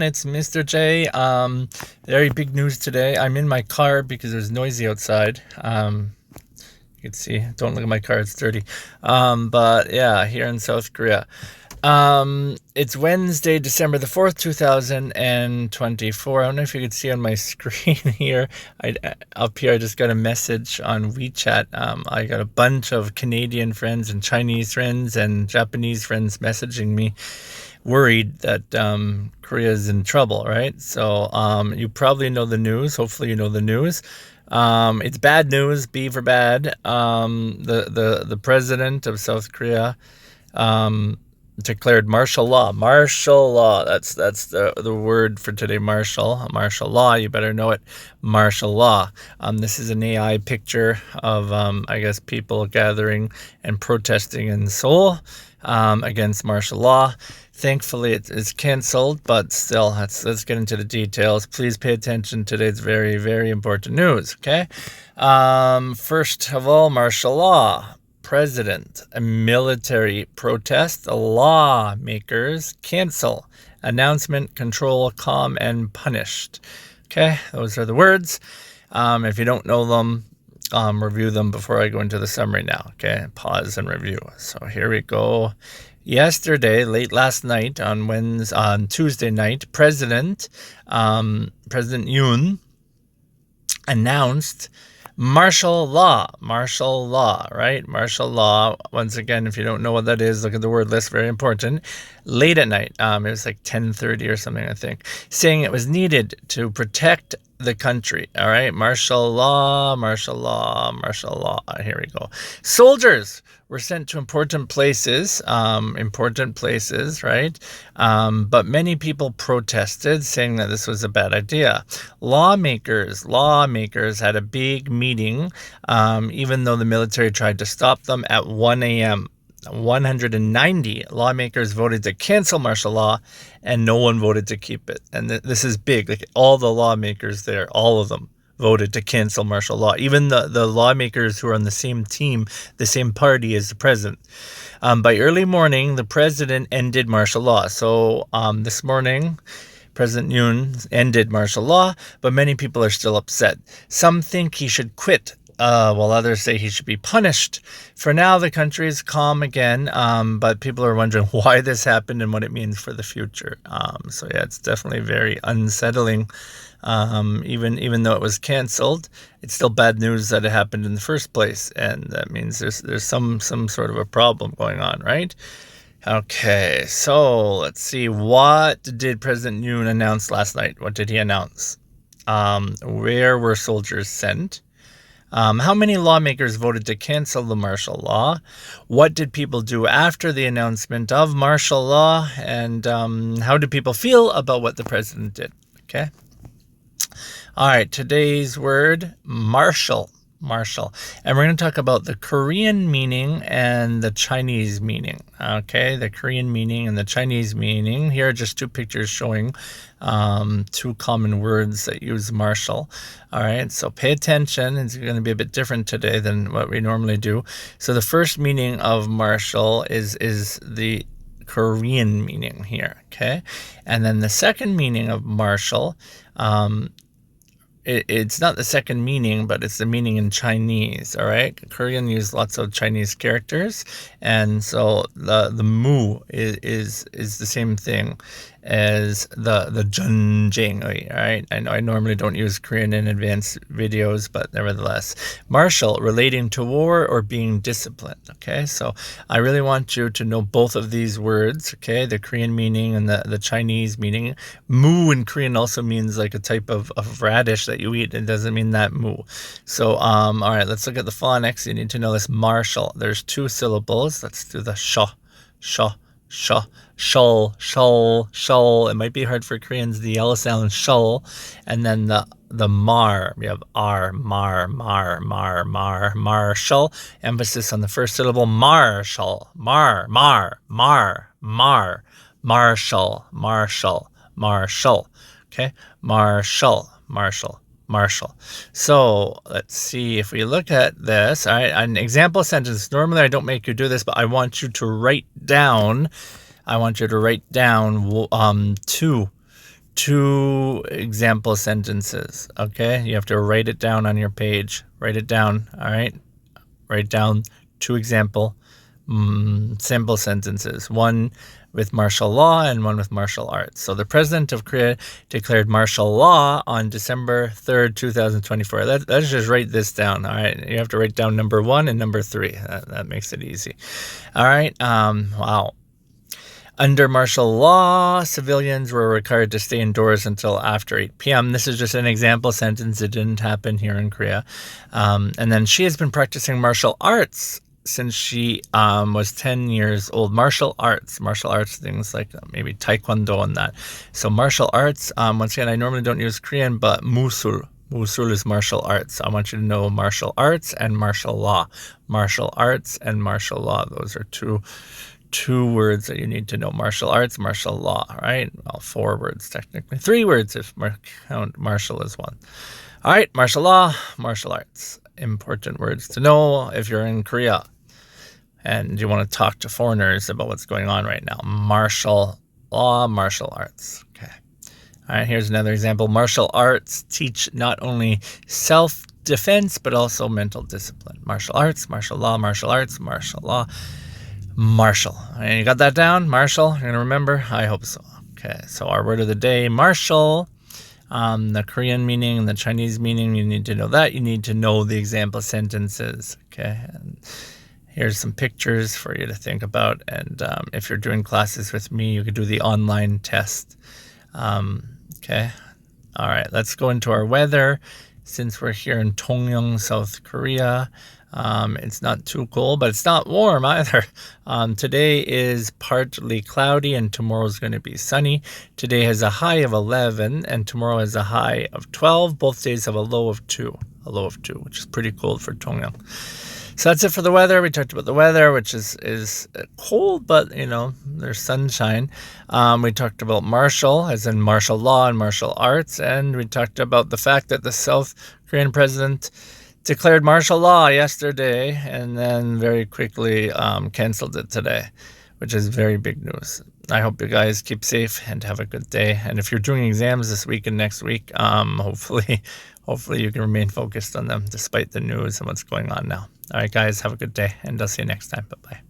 It's Mr. J. Very big news today. I'm in my car because it's noisy outside. You can see, don't look at my car, it's dirty. But yeah, here in South Korea. It's Wednesday, December the 4th, 2024. I don't know if you can see on my screen here. Up here, I just got a message on WeChat. I got a bunch of Canadian friends and Chinese friends and Japanese friends messaging me, worried that Korea is in trouble, right? So you probably know the news. Hopefully you know the news. It's bad news, B for bad. The president of South Korea declared martial law. Martial law. That's the word for today. Martial law. You better know it. Martial law. This is an AI picture of I guess people gathering and protesting in Seoul against martial law. Thankfully, it's canceled, but still, let's get into the details. Please pay attention. Today's very, very important news. Okay. First of all, martial law. President, a military protest, lawmakers cancel, announcement, control, calm, and punished. Okay, those are the words. If you don't know them, review them before I go into the summary now. Okay, pause and review. So here we go. Yesterday, late last night, on Tuesday night, President Yoon announced martial law, right? Martial law. Once again, if you don't know what that is, look at the word list, very important. Late at night, it was like 10:30 or something, I think, saying it was needed to protect the country. All right, martial law. Here we go. Soldiers were sent to important places, right? But many people protested, saying that this was a bad idea. Lawmakers had a big meeting, even though the military tried to stop them at 1 a.m. 190 lawmakers voted to cancel martial law, and no one voted to keep it. And this is big. Like, all the lawmakers there, all of them voted to cancel martial law. Even the lawmakers who are on the same team, the same party as the president. By early morning, the president ended martial law. So this morning, President Yoon ended martial law, but many people are still upset. Some think he should quit, while others say he should be punished. For now, the country is calm again, but people are wondering why this happened and what it means for the future. So yeah, it's definitely very unsettling. Even though it was canceled, it's still bad news that it happened in the first place, and that means there's some sort of a problem going on, right? Okay, so let's see. What did President Yoon announce last night? What did he announce? Where were soldiers sent? How many lawmakers voted to cancel the martial law? What did people do after the announcement of martial law? And how do people feel about what the president did? Okay. All right, today's word, martial. And we're going to talk about the Korean meaning and the Chinese meaning. Okay, the Korean meaning and the Chinese meaning. Here are just two pictures showing two common words that use martial. All right, so pay attention. It's going to be a bit different today than what we normally do. So the first meaning of martial is the Korean meaning here, okay? And then the second meaning of martial, it's not the second meaning, but it's the meaning in Chinese, all right? Korean use lots of Chinese characters, and so the mu is the same thing as the 전쟁, all right? I know I normally don't use Korean in advanced videos, but nevertheless. Martial, relating to war or being disciplined, okay? So I really want you to know both of these words, okay? The Korean meaning and the Chinese meaning. Mu in Korean also means like a type of radish that you eat. It doesn't mean that mu. So, all right, let's look at the phonics. You need to know this. Martial. There's two syllables. Let's do the sh. Shul. It might be hard for Koreans, the L sound, shul. And then the mar. We have R, martial. Emphasis on the first syllable, martial. Martial. Okay, martial. So let's see if we look at this. All right, an example sentence. Normally I don't make you do this, but I want you to write down two 2 example sentences, okay? You have to write it down on your page. Write it down, all right? Write down 2 example simple sentences, one with martial law and one with martial arts. So the president of Korea declared martial law on December 3rd, 2024. Let's just write this down, all right? You have to write down number 1 and number 3. That makes it easy. All right, wow. Under martial law, civilians were required to stay indoors until after 8 p.m. This is just an example sentence. It didn't happen here in Korea. And then she has been practicing martial arts since she was 10 years old. Martial arts, things like maybe taekwondo and that. So martial arts, once again, I normally don't use Korean, but musul. Musul is martial arts. I want you to know martial arts and martial law. Martial arts and martial law. Those are two words that you need to know. Martial arts, martial law, right? Well, 4 words technically. 3 words if count martial as one. All right, martial law, martial arts. Important words to know if you're in Korea and you want to talk to foreigners about what's going on right now. Martial law, martial arts. Okay. All right, here's another example. Martial arts teach not only self-defense, but also mental discipline. Martial arts, martial law, martial arts, martial law, martial. And you got that down? Martial? You're going to remember? I hope so. Okay, so our word of the day, martial. The Korean meaning and the Chinese meaning, you need to know that. You need to know the example sentences. Okay, and here's some pictures for you to think about. And if you're doing classes with me, you could do the online test. Okay, all right, let's go into our weather. Since we're here in Tongyeong, South Korea, it's not too cold, but it's not warm either. Today is partly cloudy and tomorrow is going to be sunny. Today has a high of 11 and tomorrow has a high of 12. Both days have a low of 2, which is pretty cold for Tongyeong. So that's it for the weather. We talked about the weather, which is cold, but, there's sunshine. We talked about martial, as in martial law and martial arts. And we talked about the fact that the South Korean president declared martial law yesterday and then very quickly canceled it today, which is very big news. I hope you guys keep safe and have a good day. And if you're doing exams this week and next week, hopefully you can remain focused on them despite the news and what's going on now. All right, guys, have a good day, and I'll see you next time. Bye-bye.